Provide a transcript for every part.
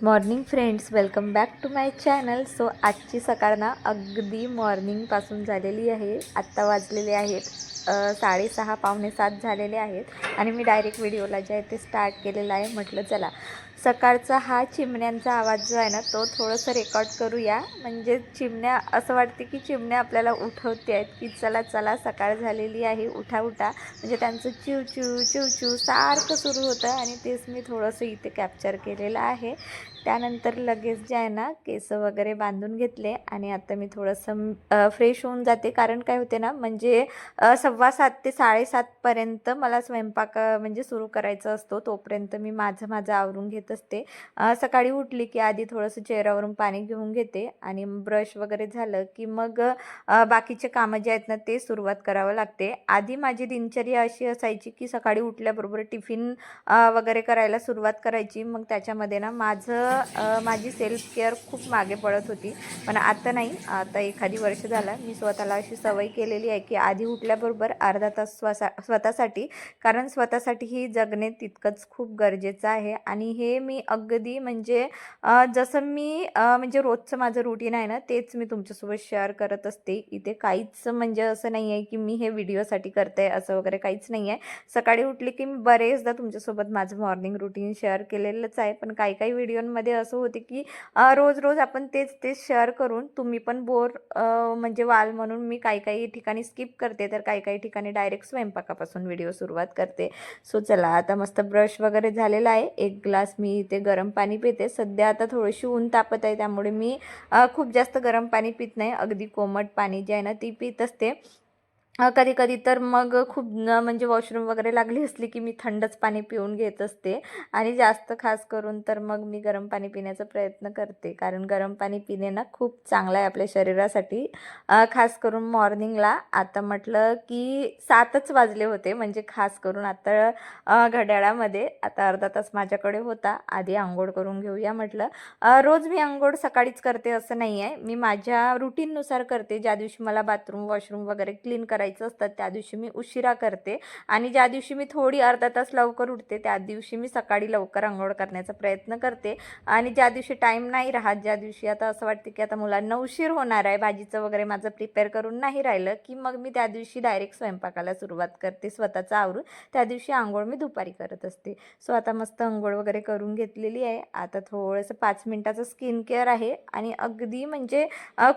Morning friends, welcome back to my channel. So आजची सकाळ ना अगदी मॉर्निंगपासून झालेली आहे. आत्ता वाजलेले आहेत 6:30 पावणे 7 झालेले आहेत आणि मी डायरेक्ट व्हिडिओला जे आहे ते स्टार्ट केलेलं आहे. म्हटलं चला सकाळचा हा चिमण्यांचा आवाज जो आहे ना तो थोडंसं रेकॉर्ड करूया. म्हणजे चिमण्या असं वाटते की चिमण्या आपल्याला उठवते आहेत की चला चला सकाळ झालेली आहे, उठा उठा. म्हणजे त्यांचं चिव चिव चिव चिव सारखं सुरू होतं आणि तेच मी थोडंसं इथे कॅप्चर केलेलं आहे. त्यानंतर लगेच जे आहे ना केस वगैरे बांधून घेतले आणि आता मी थोडंसं फ्रेश होऊन जाते. कारण काय होते ना, म्हणजे 7:15 ते 7:30 पर्यंत मला स्वयंपाक म्हणजे सुरू करायचा असतो. तोपर्यंत मी माझं आवरून घेत असते. सकाळी उठली की आधी थोडंसं चेहऱ्यावरून पाणी घेऊन घेते आणि ब्रश वगैरे झालं की मग बाकीचे कामं जे आहेत ना ते सुरुवात करावं लागते. आधी माझी दिनचर्या अशी असायची की सकाळी उठल्याबरोबर टिफिन वगैरे करायला सुरुवात करायची. मग त्याच्यामध्ये ना माझी सेल्फ केअर खूप मागे पडत होती. पण आता नाही, आता एखादी वर्ष झालं मी स्वतःला अशी सवय केलेली आहे की आधी उठल्याबरोबर अर्धा तास स्वतःसाठी, कारण स्वतःसाठी ही जगणे तितकंच खूप गरजेचं आहे. आणि हे मी अगदी म्हणजे जसं मी म्हणजे रोजचं माझं रुटीन आहे ना तेच मी तुमच्यासोबत शेअर करत असते. इथे काहीच म्हणजे असं नाही आहे की मी हे व्हिडिओसाठी करते असं वगैरे काहीच नाही आहे. सकाळी उठली की मी बरेचदा तुमच्यासोबत माझं मॉर्निंग रुटीन शेअर केलेलंच आहे. पण काही काही व्हिडिओमध्ये असं होते की रोज रोज आपण तेच तेच शेअर करून तुम्ही पण बोर म्हणजे व्हाल, म्हणून मी काही काही ठिकाणी स्किप करते तर काही काही ठिकाणी डायरेक्ट स्वयंपाकापासून व्हिडिओ सुरुवात करते. सो चला आता मस्त ब्रश वगैरे झालेला आहे. एक ग्लास मी इथे गरम पाणी पिते. सध्या आता थोडीशी ऊन तापत आहे त्यामुळे मी खूप जास्त गरम पाणी पित नाही. अगदी कोमट पाणी जे आहे ना ती पित असते. कधी कधी तर मग खूप म्हणजे वॉशरूम वगैरे लागली असली की मी थंडच पाणी पिऊन घेत असते. आणि जास्त खास करून तर मग मी गरम पाणी पिण्याचा प्रयत्न करते, कारण गरम पाणी पिणे ना खूप चांगलं आहे आपल्या शरीरासाठी. खास करून मॉर्निंगला. आता म्हटलं की 7च वाजले होते, म्हणजे खास करून आता घड्याळामध्ये आता अर्धा तास माझ्याकडे होता. आधी आंघोळ करून घेऊया म्हटलं. रोज मी आंघोळ सकाळीच करते असं नाही आहे, मी माझ्या रुटीननुसार करते. ज्या दिवशी मला बाथरूम वॉशरूम वगैरे क्लीन करायचं असतं त्या दिवशी मी उशिरा करते. आणि ज्या दिवशी मी थोडी अर्धा तास लवकर उठते त्या दिवशी मी सकाळी लवकर आंघोळ करण्याचा प्रयत्न करते. आणि ज्या दिवशी टाईम नाही राहत, ज्या दिवशी आता असं वाटते की आता मुलांना उशीर होणार आहे, भाजीचं वगैरे माझं प्रिपेअर करून नाही राहिलं की मग मी त्या दिवशी डायरेक्ट स्वयंपाकाला सुरुवात करते स्वतःचं आवरून. त्या दिवशी आंघोळ मी दुपारी करत असते. सो आता मस्त आंघोळ वगैरे करून घेतलेली आहे. आता थोडंसं 5 मिनिटाचं स्किन केअर आहे आणि अगदी म्हणजे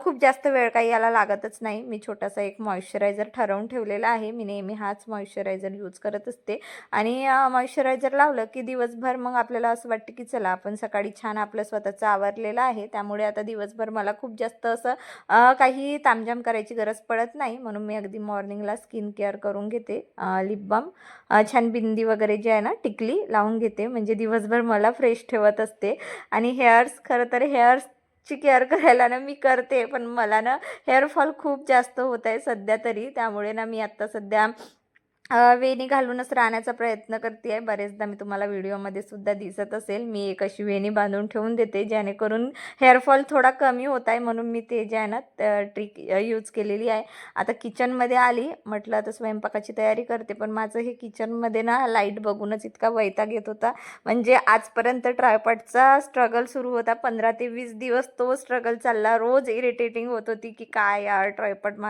खूप जास्त वेळ काही याला लागतच नाही. मी छोटासा एक मॉइश्चरायझर ठरवून ठेवलेला आहे. मी नेहमी हाच मॉइश्चरायझर यूज करत असते. आणि मॉइश्चरायझर लावलं की दिवसभर मग आपल्याला असं वाटतं की चला आपण सकाळी छान आपलं स्वतःचं आवरलेलं आहे, त्यामुळे आता दिवसभर मला खूप जास्त असं काही तामझाम करायची गरज पडत नाही. म्हणून मी अगदी मॉर्निंगला स्किन केअर करून घेते. लिप बाम, छान बिंदी वगैरे जे आहे ना टिकली लावून घेते, म्हणजे दिवसभर मला फ्रेश ठेवत असते. आणि खरं तर हेअर्सची केअर करायला ना मी करते, पण मला ना हेअरफॉल खूप जास्त होत आहे सध्या तरी. त्यामुळे ना मी आत्ता सध्या वेणी घालूनच राहण्याचा प्रयत्न करते आहे. बरेचदा मी तुम्हाला व्हिडिओमध्ये सुद्धा दिसत असेल, मी एक अशी वेणी बांधून ठेवून देते जेणेकरून हेअरफॉल थोडा कमी होत आहे, म्हणून मी ते जे आहे ना ट्रिक यूज केलेली आहे. आता किचनमध्ये आली, म्हटलं आता स्वयंपाकाची तयारी करते. पण माझं हे किचनमध्ये ना लाईट बघूनच इतका वैताग येत होता. म्हणजे आजपर्यंत ट्रायपॉडचा स्ट्रगल सुरू होता. 15 ते 20 दिवस तो स्ट्रगल चालला. रोज इरिटेटिंग होत होती की काय यार ट्रायपॉड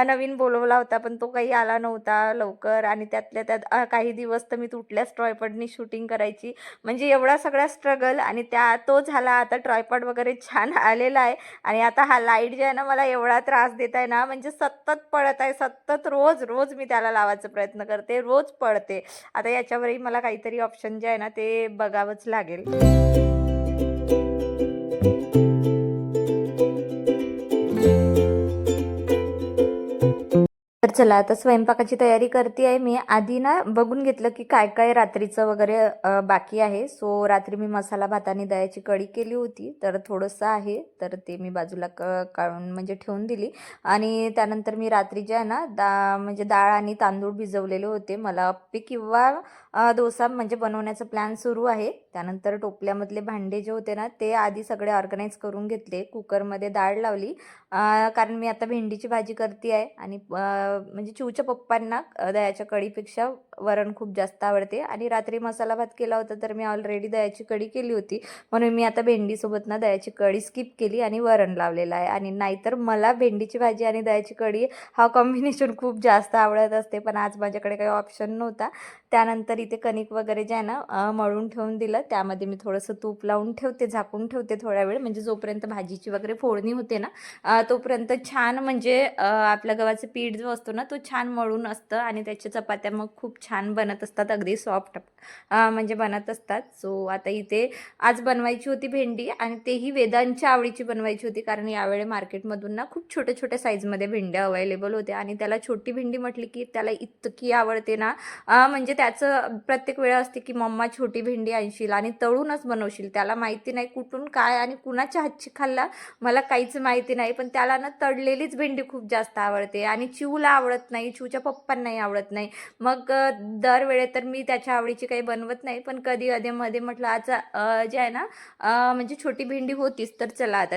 नवीन बोलवला होता पण तो काही आला नव्हता लवकर. आणि त्यातल्या त्यात काही दिवस तर मी तुटल्याच ट्रायपॉडनी शूटिंग करायची. म्हणजे एवढा सगळा स्ट्रगल आणि तो झाला. आता ट्रायपॉड वगैरे छान आलेला आहे. आणि आता हा लाईट जे आहे ना मला एवढा त्रास देत आहे ना, म्हणजे सतत पळत आहे, सतत रोज रोज मी त्याला लावायचा प्रयत्न करते, रोज पळते. आता याच्यावरही मला काहीतरी ऑप्शन जे आहे ना ते बघावंच लागेल. तर चला आता स्वयंपाकाची तयारी करते आहे मी. आधी ना बघून घेतलं की काय काय रात्रीचं वगैरे बाकी आहे. सो रात्री मी मसाला भात आणि दह्याची कढी केली होती, तर थोडंसं आहे तर ते मी बाजूला काढून म्हणजे ठेवून दिली. आणि त्यानंतर मी रात्री जे आहे ना म्हणजे डाळ आणि तांदूळ भिजवलेले होते. मला अप्पे किंवा डोसा म्हणजे बनवण्याचा प्लॅन सुरू आहे. त्यानंतर टोपल्यामधले भांडे जे होते ना ते आधी सगळे ऑर्गनाईज करून घेतले. कुकरमध्ये डाळ लावली, कारण मी आता भेंडीची भाजी करते आहे आणि म्हणजे चिऊच्या पप्पांना दह्याच्या कढीपेक्षा वरण खूप जास्त आवडते. आणि रात्री मसाला भात केला होता तर मी ऑलरेडी दह्याची कढी केली होती, म्हणून मी आता भेंडीसोबत ना दह्याची कढी स्किप केली आणि वरण लावलेलं आहे. आणि नाहीतर मला भेंडीची भाजी आणि दह्याची कढी हा कॉम्बिनेशन खूप जास्त आवडत असते, पण आज माझ्याकडे काही ऑप्शन नव्हता. त्यानंतर इथे कणिक वगैरे जे आहे ना मळून ठेवून दिलं. त्यामध्ये मी थोडंसं तूप लावून ठेवते, झाकून ठेवते थोडा वेळ, म्हणजे जोपर्यंत भाजीची वगैरे फोडणी होते ना तोपर्यंत छान म्हणजे आपल्या गव्हाचं पीठ जो असतो ना तो छान मळून असतं आणि त्याच्या चपात्या मग खूप छान बनत असतात, अगदी सॉफ्ट म्हणजे बनत असतात. सो आता इथे आज बनवायची होती भेंडी आणि तेही वेदांच्या आवडीची बनवायची होती, कारण यावेळी मार्केटमधून ना खूप छोट्या छोट्या साईजमध्ये भेंड्या अवेलेबल होत्या आणि त्याला छोटी भेंडी म्हटली की त्याला इतकी आवडते ना म्हणजे त्याचं प्रत्येक वेळा असते की मम्मा छोटी भेंडी आणशील आणि तळूनच बनवशील. त्याला माहिती नाही कुठून काय आणि कुणाच्या हातची खाल्ला मला काहीच माहिती नाही, पण त्याला ना तळलेलीच भेंडी खूप जास्त आवडते आणि चिऊला आवडत नाही, चिऊच्या पप्पांनाही आवडत नाही. मग दरवेळे तर मी त्याच्या आवडीची काही बनवत नाही, पण कधी अधेमध्ये म्हटलं आज जे आहे ना म्हणजे छोटी भेंडी होतीच तर चला आता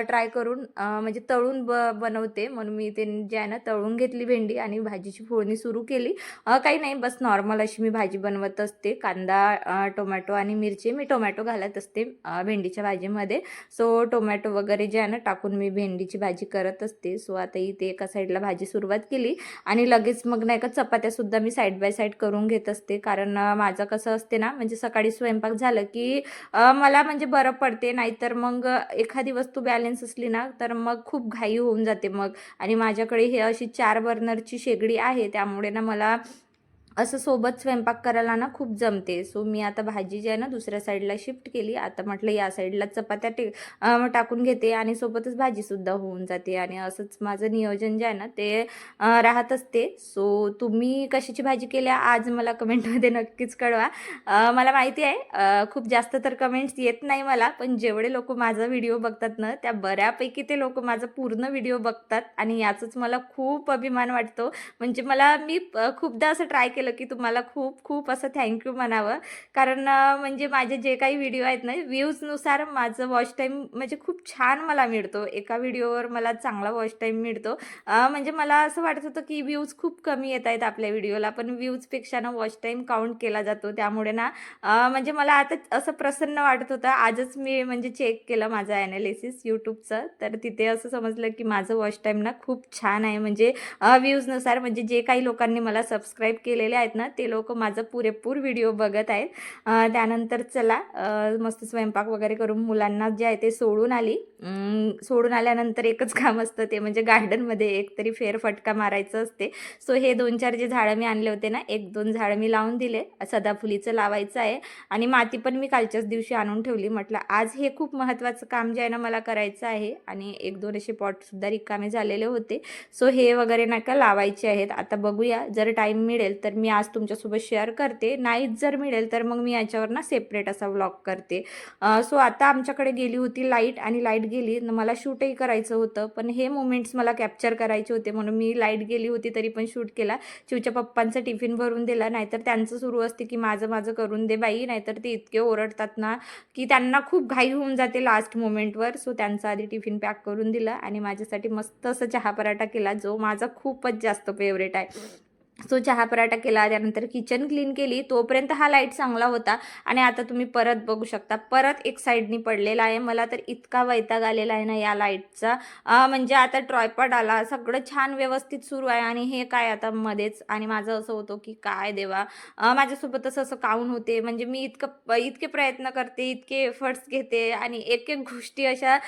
ट्राय करून म्हणजे तळून बनवते. म्हणून मी ते जे आहे ना तळून घेतली भेंडी आणि भाजीची फोडणी सुरू केली. काही नाही, बस नॉर्मल अशी मी भाजी बनवत असते. कांदा टोमॅटो आणि मिरची, मी टोमॅटो घालत असते भेंडीच्या भाजीमध्ये. सो टोमॅटो वगैरे जे आहे ना टाकून मी भेंडीची भाजी करत असते. सो आता इथे एका साईडला भाजी सुरुवात केली आणि लगेच मग नाही का चपात्यासुद्धा मी साईड बाय साईड करून घेत असते, कारण माझं कसं असते ना म्हणजे सकाळी स्वयंपाक झालं की मला म्हणजे बरं पडते. नाहीतर मग एखादी वस्तू बॅलन्स असली ना तर मग खूप घाई होऊन जाते मग. आणि माझ्याकडे हे अशी 4 बर्नरची शेगडी आहे, त्यामुळे ना मला असं सोबत स्वयंपाक करायला ना खूप जमते. सो मी आता भाजी जी आहे ना दुसऱ्या साईडला शिफ्ट केली. आता म्हटलं या साईडला चपात्या टाकून घेते आणि सोबतच भाजीसुद्धा होऊन जाते आणि असंच माझं नियोजन जे आहे ना ते राहत असते. सो तुम्ही कशाची भाजी केल्या आज मला कमेंटमध्ये नक्कीच कळवा. मला माहिती आहे खूप जास्त तर कमेंट्स येत नाही मला, पण जेवढे लोक माझा व्हिडिओ बघतात ना त्या बऱ्यापैकी ते लोक माझा पूर्ण व्हिडिओ बघतात आणि याचंच मला खूप अभिमान वाटतो. म्हणजे मी खूपदा असं ट्राय केलं की तुम्हाला खूप खूप असं थँक्यू म्हणावं, कारण म्हणजे माझे जे काही व्हिडिओ आहेत ना व्ह्यूजनुसार माझं वॉच टाईम म्हणजे खूप छान मला मिळतो. एका व्हिडिओवर मला चांगला वॉच टाईम मिळतो. म्हणजे मला असं वाटत होतं की व्ह्यूज खूप कमी येत आहेत आपल्या व्हिडिओला, पण व्ह्यूजपेक्षा ना वॉच टाईम काउंट केला जातो. त्यामुळे ना म्हणजे मला आता असं प्रसन्न वाटत होतं. आजच मी म्हणजे चेक केलं माझं ॲनालिसिस यूट्यूबचं, तर तिथे असं समजलं की माझं वॉच टाईम ना खूप छान आहे. म्हणजे व्ह्यूजनुसार म्हणजे जे काही लोकांनी मला सबस्क्राईब केलेले आहेत ना ते लोक माझं पुरेपूर व्हिडिओ बघत आहेत. त्यानंतर चला मस्त स्वयंपाक वगैरे करून मुलांना जे आहे ते सोडून आली. सोडून आल्यानंतर एकच काम असतं ते म्हणजे गार्डनमध्ये एकतरी फेरफटका मारायचं असते. सो हे 2-4 जे झाडं मी आणले होते ना 1-2 झाडं मी लावून दिले. सदाफुलीचं लावायचं आहे आणि माती पण मी कालच्याच दिवशी आणून ठेवली. म्हटलं आज हे खूप महत्त्वाचं काम जे आहे ना मला करायचं आहे. आणि 1-2 असे पॉटसुद्धा रिकामे झालेले होते. सो हे वगैरे नाही का लावायचे आहेत. आता बघूया जर टाईम मिळेल तर मी आज तुमच्यासोबत शेअर करते, नाहीच जर मिळेल तर मग मी याच्यावर ना सेपरेट असा व्लॉग करते. सो आता आमच्याकडे गेली होती लाईट आणि लाईट गेली. मला शूटही करायचं होतं, पण हे मोमेंट्स मला कॅप्चर करायचे होते म्हणून मी लाईट गेली होती तरी पण शूट केला. चिवच्या पप्पांचा टिफिन भरून दिला, नाहीतर त्यांचं सुरू असते की माझं माझं करून दे बाई, नाहीतर ते इतके ओरडतात ना की त्यांना खूप घाई होऊन जाते लास्ट मोमेंटवर. सो त्यांचा आधी टिफिन पॅक करून दिला आणि माझ्यासाठी मस्त असं चहा पराठा केला जो माझा खूपच जास्त फेवरेट आहे. सो चहा पराठा केला, त्यानंतर किचन क्लीन केली. तोपर्यंत हा लाईट चांगला होता आणि आता तुम्ही परत बघू शकता परत एक साईडनी पडलेला आहे. मला तर इतका वैताग आलेला आहे ना या लाईटचा. म्हणजे आता ट्रायपॉड आला, सगळं छान व्यवस्थित सुरू आहे आणि हे काय आता मध्येच. आणि माझं असं होतं की काय देवा माझ्यासोबतच असं काऊन होते. म्हणजे मी इतके प्रयत्न करते, इतके एफर्ट्स घेते आणि एक एक गोष्टी अशा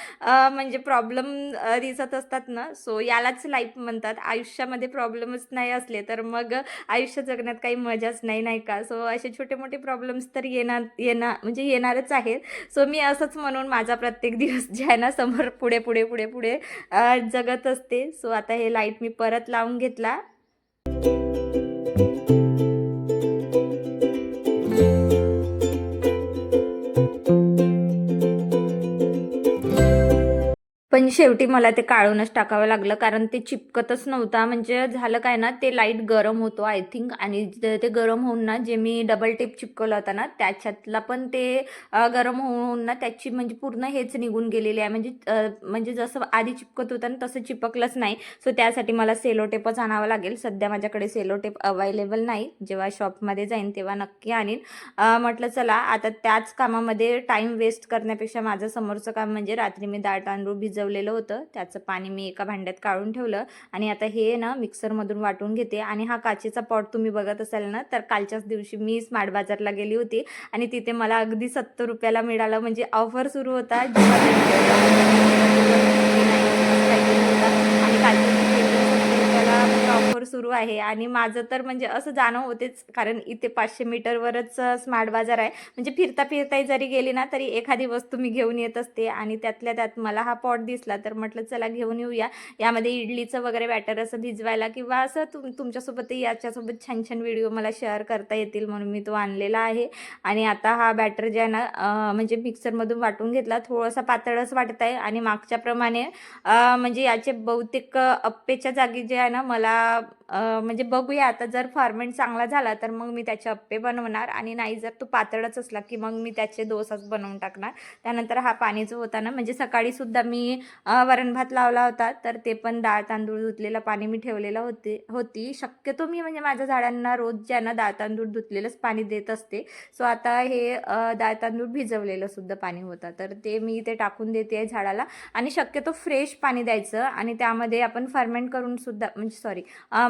म्हणजे प्रॉब्लेम दिसत असतात ना. सो यालाच लाईफ म्हणतात. आयुष्यामध्ये प्रॉब्लेमच नाही असले तर मग आयुष्य जगण्यात काही मजाच नाही, नाही का. सो असे छोटे मोठे प्रॉब्लेम्स तर म्हणजे येणारच आहेत. सो मी असंच म्हणून माझा प्रत्येक दिवस जे आहे ना समोर पुढे पुढे पुढे पुढे जगत असते. सो आता हे लाईट मी परत लावून घेतला. पण पण शेवटी मला ते काढूनच टाकावं लागलं, कारण ते चिपकतच नव्हता. म्हणजे झालं काय ना, ते लाईट गरम होतो आय थिंक, आणि ते गरम होऊन ना, जे मी डबल टेप चिपकवला होता ना त्याच्यातला पण ते गरम होऊन ना त्याची म्हणजे पूर्ण हेच निघून गेलेली आहे. म्हणजे जसं आधी चिपकत होतं ना तसं चिपकलंच नाही. सो त्यासाठी मला सेलो टेपच आणावं लागेल. सध्या माझ्याकडे सेलो टेप अवेलेबल नाही. जेव्हा शॉपमध्ये जाईन तेव्हा नक्की आणीन. म्हटलं चला आता त्याच कामामध्ये टाईम वेस्ट करण्यापेक्षा माझं समोरचं काम म्हणजे रात्री मी डाळ तांदूळ भिजवलेलं होतं, त्याचं पाणी मी एका भांड्यात काढून ठेवलं आणि आता हे ना मिक्सरमधून वाटून घेते. आणि हा काचेचा पॉट तुम्ही बघत असाल ना, तर कालच्याच दिवशी मी स्मार्ट बाजारला गेली होती आणि तिथे मला अगदी 70 रुपयाला मिळालं. म्हणजे ऑफर सुरू होता आणि कालच्या ऑफर सुरू आहे. आणि माझं तर म्हणजे असं जाणं होतेच, कारण इथे 500 मीटरवरच स्मार्ट बाजार आहे. म्हणजे फिरता फिरता जरी गेली ना तरी एखादी वस्तू मी घेऊन येत असते. आणि त्यातल्या त्यात मला हा पॉट दिसला तर म्हटलं चला घेऊन येऊया. यामध्ये इडलीचं वगैरे बॅटर असं भिजवायला किंवा असं तुमच्यासोबतही याच्यासोबत छान छान व्हिडिओ मला शेअर करता येतील म्हणून मी तो आणलेला आहे. आणि आता हा बॅटर जे आहे ना म्हणजे मिक्सरमधून वाटून घेतला. थोडासा पातळच वाटत आहे आणि मागच्याप्रमाणे म्हणजे याचे बहुतेक अप्पेच्या जागी जे आहे ना मला म्हणजे बघूया आता, जर फॉर्मेट चांगला झाला तर मग मी त्याचे अप्पे बनवणार, आणि नाही जर तो पातळच असला की मग मी त्याचे डोसाच बनवून टाकणार. त्यानंतर हा पाणी जो होता ना, म्हणजे सकाळी सुद्धा मी वरण भात लावला होता, तर ते पण डाळ तांदूळ धुतलेलं पाणी मी ठेवलेलं होती. शक्यतो मी म्हणजे माझ्या झाडांना रोज जे आहे ना डाळ तांदूळ धुतलेलंच पाणी देत असते. सो आता हे डाळ तांदूळ भिजवलेलं सुद्धा पाणी होतं, तर ते मी इथे टाकून देते झाडाला. आणि शक्यतो फ्रेश पाणी द्यायचं, आणि त्यामध्ये आपण फर्मेंट करून सुद्धा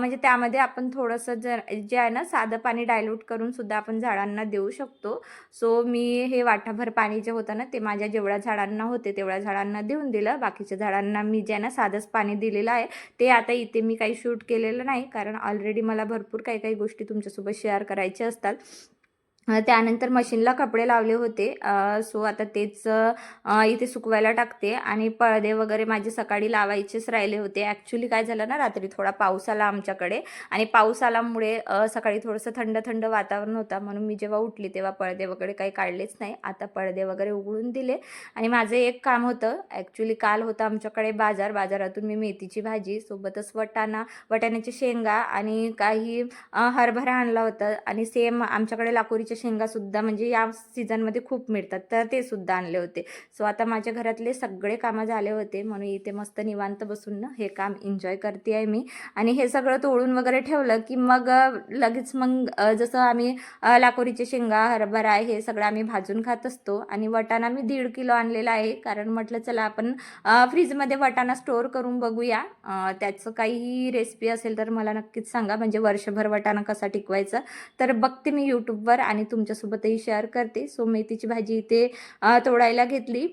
म्हणजे त्यामध्ये आपण थोडंसं जे आहे ना साधं पाणी डायल्यूट करून सुद्धा आपण झाडांना देऊ शकतो. सो मी हे वाटाभर पाणी जे होतं ना ते माझ्या जेवढ्या झाडांना होते तेवढ्या झाडांना देऊन दिलं. बाकीच्या झाडांना मी जे आहे ना साधंच पाणी दिलेलं आहे. ते आता इथे मी काही शूट केलेलं नाही, कारण ऑलरेडी मला भरपूर काही काही गोष्टी तुमच्यासोबत शेअर करायच्या असतात. त्यानंतर मशीनला कपडे लावले होते. सो आता तेच इथे सुकवायला टाकते. आणि पडदे वगैरे माझे सकाळी लावायचेच राहिले होते. ॲक्च्युली काय झालं ना, रात्री थोडा पाऊस आला आमच्याकडे, आणि पाऊस आल्यामुळे सकाळी थोडंसं थंड थंड वातावरण होतं, म्हणून मी जेव्हा उठली तेव्हा पडदे वगैरे काही काढलेच नाही. आता पडदे वगैरे उघडून दिले. आणि माझं एक काम होतं, ॲक्च्युली काल होतं आमच्याकडे बाजारातून मी मेथीची भाजी सोबतच वाटाण्याची शेंगा आणि काही हरभरा आणला होता. आणि सेम आमच्याकडे लाकोरीच्या शेंगासुद्धा म्हणजे या सीझनमध्ये खूप मिळतात, तर ते सुद्धा आणले होते. सो आता माझ्या घरातले सगळे कामं झाले होते, म्हणून इथे मस्त निवांत बसून ना हे काम एन्जॉय करते आहे मी. आणि हे सगळं तोडून वगैरे ठेवलं की मग लगेच मग जसं आम्ही लाकोरीचे शेंगा हरभरा हे सगळं आम्ही भाजून खात असतो. आणि वटाणा मी 1.5 किलो आणलेला आहे, कारण म्हटलं चला आपण फ्रीजमध्ये वटाणा स्टोअर करून बघूया. त्याचं काहीही रेसिपी असेल तर मला नक्कीच सांगा, म्हणजे वर्षभर वटाणा कसा टिकवायचा. तर बघते मी यूट्यूबवर आणि तुमच्यासोबतही शेअर करते. सो मेथीची भाजी इथे तोडायला घेतली.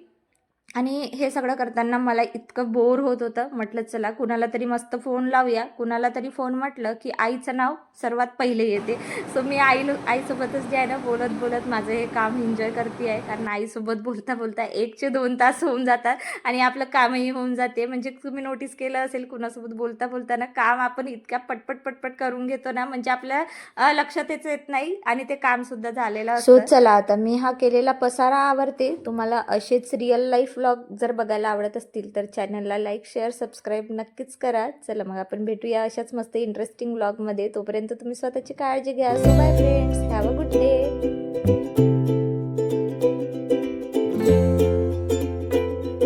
आणि हे सगळं करताना मला इतकं बोर होत होतं, म्हटलं चला कुणाला तरी मस्त फोन लावूया. कुणाला तरी फोन म्हटलं की आईचं नाव सर्वात पहिले येते. सो मी आईसोबतच जे आहे ना बोलत बोलत माझं हे काम एन्जॉय करते आहे, कारण आईसोबत बोलता बोलता 1 ते 2 तास होऊन जातात आणि आपलं कामही होऊन जाते. म्हणजे तुम्ही नोटीस केलं असेल, कुणासोबत बोलता बोलताना काम आपण इतक्या पटपट करून घेतो ना, म्हणजे आपल्या लक्षातच येत नाही आणि ते काम सुद्धा झालेलं असतं. सो चला आता मी हा केलेला पसारा आवरते. तुम्हाला असेच रिअल लाईफ व्लॉग जर बघायला आवडत असतील तर चॅनलला लाईक शेअर सबस्क्राईब नक्कीच करा. चला मग आपण भेटूया अशाच मस्त इंटरेस्टिंग व्लॉगमध्ये. तोपर्यंत तुम्ही स्वतःची काळजी घ्या. So bye friends, have a good day.